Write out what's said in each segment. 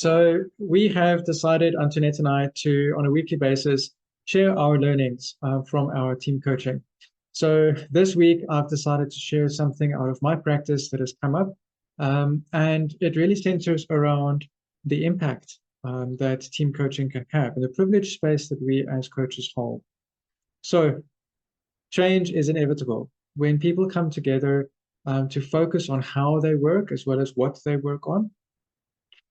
So we have decided, Antoinette and I, to, on a weekly basis, share our learnings from our team coaching. So this week, I've decided to share something out of my practice that has come up, and it really centers around the impact that team coaching can have and the privileged space that we as coaches hold. So change is inevitable. When people come together to focus on how they work as well as what they work on,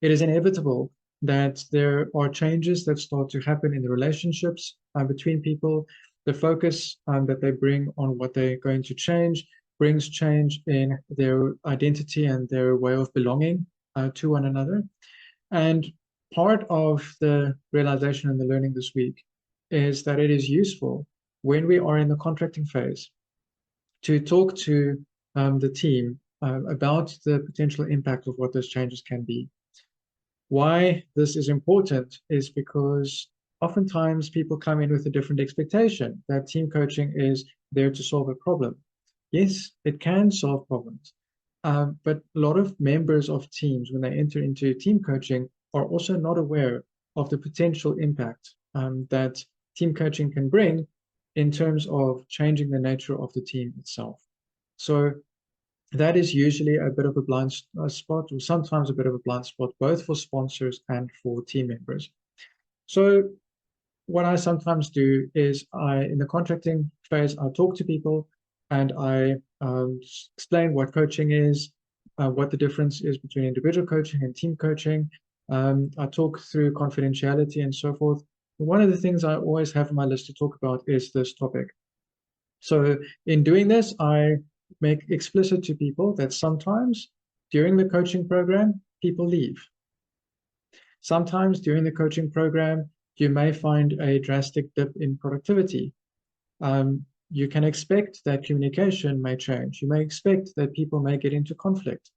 it is inevitable that there are changes that start to happen in the relationships between people. The focus that they bring on what they're going to change brings change in their identity and their way of belonging to one another. And part of the realization and the learning this week is that it is useful when we are in the contracting phase to talk to the team about the potential impact of what those changes can be. Why this is important is because oftentimes people come in with a different expectation that team coaching is there to solve a problem. Yes, it can solve problems, but a lot of members of teams, when they enter into team coaching, are also not aware of the potential impact that team coaching can bring in terms of changing the nature of the team itself. So that is usually a bit of a blind spot, or sometimes a bit of a blind spot, both for sponsors and for team members. So what I sometimes do is in the contracting phase, I talk to people and I explain what coaching is, what the difference is between individual coaching and team coaching. I talk through confidentiality and so forth. One of the things I always have on my list to talk about is this topic. So in doing this, I make explicit to people that sometimes during the coaching program, people leave. Sometimes during the coaching program, you may find a drastic dip in productivity. You can expect that communication may change. You may expect that people may get into conflict.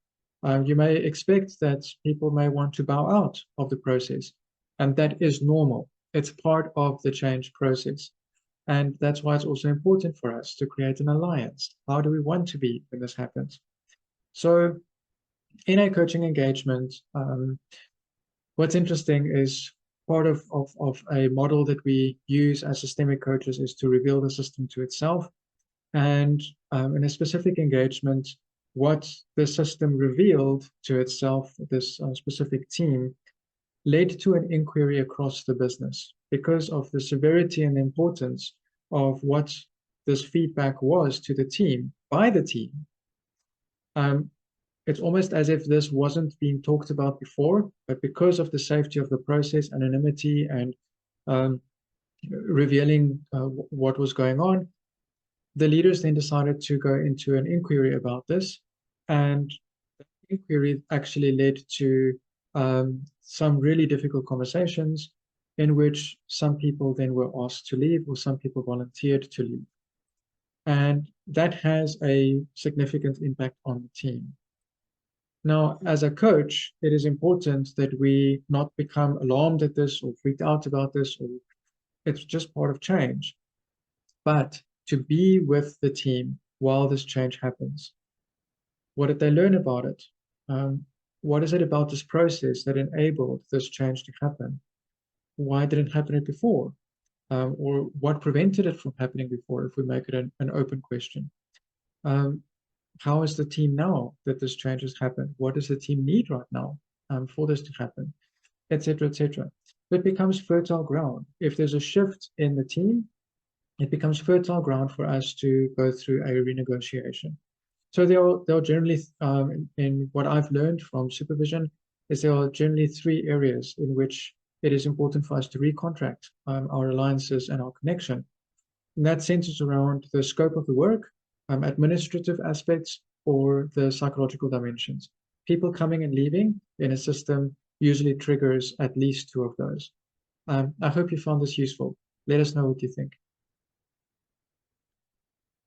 You may expect that people may want to bow out of the process. And that is normal. It's part of the change process. And that's why it's also important for us to create an alliance. How do we want to be when this happens? So in a coaching engagement, what's interesting is part of a model that we use as systemic coaches is to reveal the system to itself. And in a specific engagement, what the system revealed to itself, this specific team, led to an inquiry across the business because of the severity and the importance of what this feedback was to the team by the team. It's almost as if this wasn't being talked about before, but because of the safety of the process, anonymity, and revealing what was going on, the leaders then decided to go into an inquiry about this. And the inquiry actually led to some really difficult conversations in which some people then were asked to leave or some people volunteered to leave. And that has a significant impact on the team. Now, as a coach, it is important that we not become alarmed at this or freaked out about this, or it's just part of change, but to be with the team while this change happens. What did they learn about it? What is it about this process that enabled this change to happen? Why didn't it happen before? Or what prevented it from happening before, if we make it an open question? How is the team now that this change has happened? What does the team need right now for this to happen? Etc., etc. It becomes fertile ground. If there's a shift in the team, it becomes fertile ground for us to go through a renegotiation. So there are generally, in what I've learned from supervision, is there are generally 3 areas in which it is important for us to recontract our alliances and our connection. And that centers around the scope of the work, administrative aspects, or the psychological dimensions. People coming and leaving in a system usually triggers at least 2 of those. I hope you found this useful. Let us know what you think.